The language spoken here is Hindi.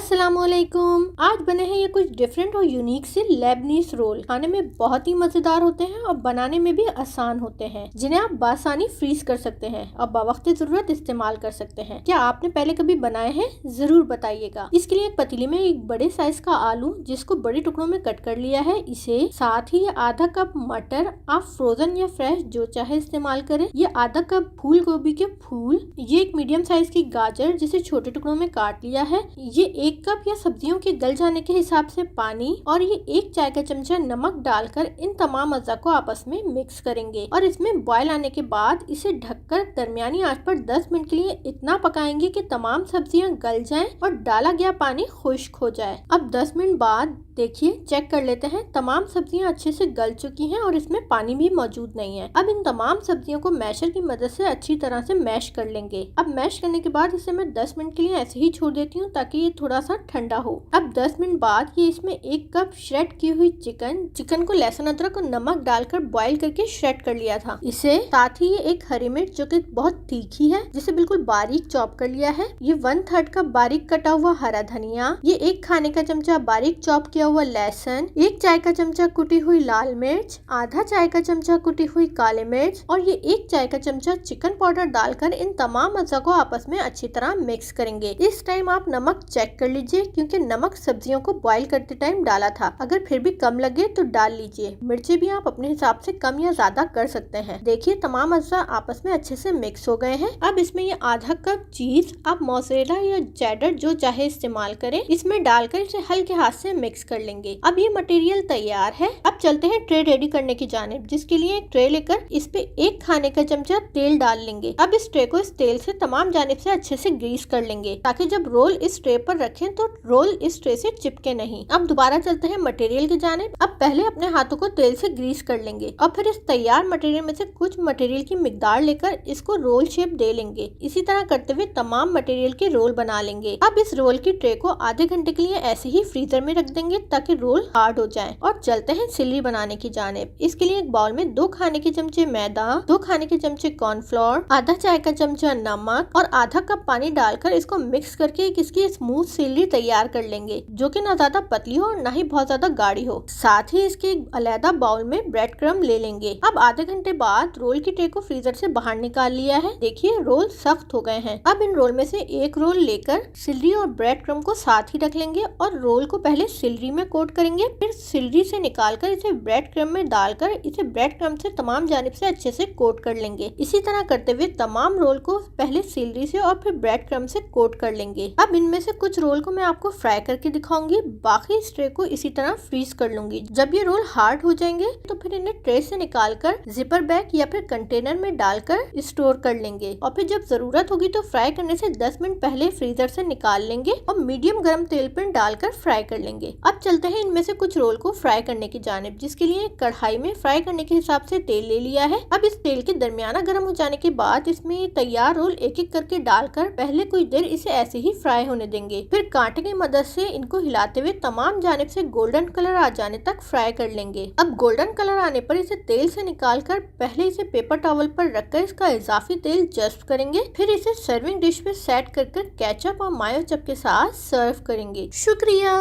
अस्सलामुअलैकुम। आज बने हैं ये कुछ डिफरेंट और यूनिक से लेबनीज रोल। खाने में बहुत ही मजेदार होते हैं और बनाने में भी आसान होते हैं, जिन्हें आप बासानी फ्रीज कर सकते हैं और बवक्त जरूरत इस्तेमाल कर सकते हैं। क्या आपने पहले कभी बनाए हैं? जरूर बताइएगा। इसके लिए एक पतीले में एक बड़े साइज का आलू, जिसको बड़े टुकड़ों में कट कर लिया है, इसे साथ ही आधा कप मटर, आप फ्रोजन या फ्रेश जो चाहे इस्तेमाल करें। ये आधा कप फूल गोभी के फूल, ये एक मीडियम साइज की गाजर जिसे छोटे टुकड़ों में काट लिया है, ये 1 कप या सब्जियों के गल जाने के हिसाब से पानी, और ये 1 चाय का चमचा नमक डालकर इन तमाम अज़ा को आपस में मिक्स करेंगे और इसमें बॉयल आने के बाद इसे ढककर दरमियानी आंच पर 10 मिनट के लिए इतना पकाएंगे कि तमाम सब्जियां गल जाएं और डाला गया पानी खुश्क हो जाए। अब 10 मिनट बाद देखिए, चेक कर लेते हैं। तमाम सब्जियां अच्छे से गल चुकी हैं और इसमें पानी भी मौजूद नहीं है। अब इन तमाम सब्जियों को मैशर की मदद से अच्छी तरह से मैश कर लेंगे। अब मैश करने के बाद इसे मैं 10 मिनट के लिए ऐसे ही छोड़ देती हूँ ताकि ये थोड़ा सा ठंडा हो। अब 10 मिनट बाद ये इसमें 1 कप श्रेड की हुई चिकन को लहसुन अदरक और नमक डालकर बॉईल करके श्रेड कर लिया था। इसे साथ ही एक हरी मिर्च जो कि बहुत तीखी है, जिसे बिल्कुल बारीक चॉप कर लिया है। ये 1/3 कप बारीक कटा हुआ हरा धनिया, ये 1 खाने का चमचा बारीक चॉप किया हुआ लहसुन, 1 चाय का चमचा कुटी हुई लाल मिर्च, आधा चाय का चमचा कुटी हुई काली मिर्च और ये 1 चाय का चमचा चिकन पाउडर डालकर इन तमाम अज़ा को आपस में अच्छी तरह मिक्स करेंगे। इस टाइम आप नमक चेक कर लीजिए, क्योंकि नमक सब्जियों को बॉईल करते टाइम डाला था। अगर फिर भी कम लगे तो डाल लीजिए। मिर्ची भी आप अपने हिसाब से कम या ज्यादा कर सकते हैं। देखिए, तमाम अज़ा आपस में अच्छे से मिक्स हो गए हैं। अब इसमें ये आधा कप चीज, आप मोज़रेला या चेडर जो चाहे इस्तेमाल करें, इसमें डालकर इसे हल्के हाथ से मिक्स कर लेंगे। अब ये मटेरियल तैयार है। अब चलते हैं ट्रे रेडी करने की जानिब, जिसके लिए एक ट्रे लेकर इस पे 1 खाने का चमचा तेल डाल लेंगे। अब इस ट्रे को इस तेल से तमाम जानिब से अच्छे से ग्रीस कर लेंगे, ताकि जब रोल इस ट्रे पर रखें तो रोल इस ट्रे से चिपके नहीं। अब दोबारा चलते हैं मटेरियल की जानिब। अब पहले अपने हाथों को तेल से ग्रीस कर लेंगे और फिर इस तैयार मटेरियल में से कुछ मटेरियल की मिकदार लेकर इसको रोल शेप दे लेंगे। इसी तरह करते हुए तमाम मटेरियल के रोल बना लेंगे। अब इस रोल की ट्रे को आधे घंटे के लिए ऐसे ही फ्रीजर में रख देंगे ताकि रोल हार्ड हो जाए। और चलते हैं सिल्ली बनाने की जानिब। इसके लिए एक बाउल में 2 खाने के चमचे मैदा, 2 खाने के चमचे कॉर्नफ्लोर, आधा चाय का चमचा नमक और आधा कप पानी डालकर इसको मिक्स करके एक इसकी स्मूथ सिल्ली तैयार कर लेंगे, जो कि ना ज्यादा पतली हो और ना ही बहुत ज्यादा गाढ़ी हो। साथ ही इसके एक अलग बाउल में ब्रेड क्रम्ब ले लेंगे। अब आधे घंटे बाद रोल की ट्रे को फ्रीजर से बाहर निकाल लिया है। देखिए, रोल सख्त हो गए हैं। अब इन रोल में से एक रोल लेकर सिल्ली और ब्रेड क्रम्ब को साथ ही रख लेंगे और रोल को पहले सिल्ली में कोट करेंगे, फिर सिल्ली से निकालकर इसे ब्रेड क्रम्ब में डालकर इसे ब्रेड क्रम्ब से तमाम जानिब से अच्छे से कोट कर लेंगे। इसी तरह करते हुए तमाम रोल को पहले सिल्ली से और फिर ब्रेड क्रम्ब से कोट कर लेंगे। अब इनमें से कुछ रोल को मैं आपको फ्राई करके दिखाऊंगी, बाकी इस ट्रे को इसी तरह फ्रीज कर लूंगी। जब ये रोल हार्ड हो जाएंगे तो फिर इन्हें ट्रे से निकालकर जिपर बैग या फिर कंटेनर में डालकर स्टोर कर लेंगे और फिर जब जरूरत होगी तो फ्राई करने से 10 मिनट पहले फ्रीजर से निकाल लेंगे और मीडियम गर्म तेल पर डालकर फ्राई कर लेंगे। अब चलते हैं इनमें से कुछ रोल को फ्राई करने की जानिब, जिसके लिए कढ़ाई में फ्राई करने के हिसाब से तेल ले लिया है। अब इस तेल के दरमियाना गर्म हो जाने के बाद इसमें तैयार रोल एक एक करके डालकर पहले कुछ देर इसे ऐसे ही फ्राई होने देंगे। फिर कांटे की मदद से इनको हिलाते हुए तमाम जानिब से गोल्डन कलर आ जाने तक फ्राई कर लेंगे। अब गोल्डन कलर आने पर इसे तेल से निकालकर पहले इसे पेपर टॉवल पर रखकर इसका इजाफी तेल जज्ब करेंगे। फिर इसे सर्विंग डिश पे सेट कर केचप और मायो चप के साथ सर्व करेंगे। शुक्रिया।